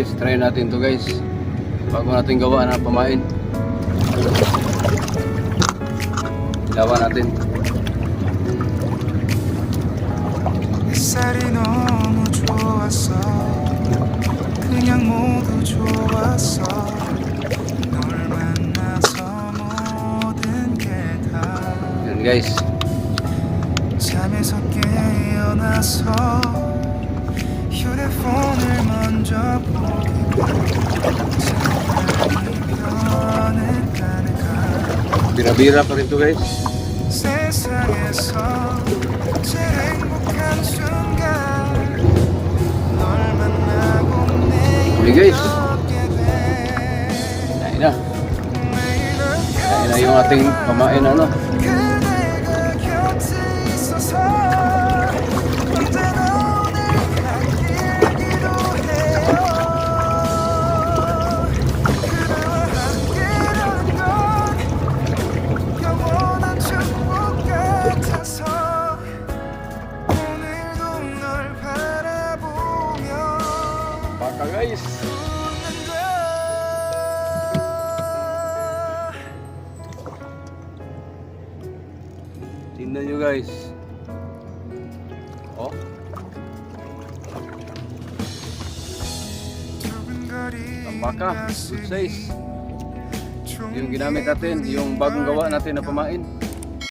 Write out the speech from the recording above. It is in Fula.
guys, try natin to guys. Bago natin gawa na pamain. Ilawan natin. 햇살이 너무 좋았어. 그냥 모두 좋았어. 널 만나서 모든 게 다. Yan guys. 잠에서 깨어나서 휴대폰을 먼저 보고 Bira-bira pa rin to guys. 세상에서 제일 행복한 순간 널 만나고 Huli 매일 guys. 걷게 돼. Kain na. Kain na yung ating pamain ano. 그대가 곁에 있어서 언제나 오늘 가길 기도해요. 그대와 함께라는 건 영원한 축복 같아서 오늘도 널 바라보며 Baka guys. 웃는다. Tingnan nyo guys. Oh. Baka. Good size. Yung ginamit natin, yung bagong gawa natin na pamain.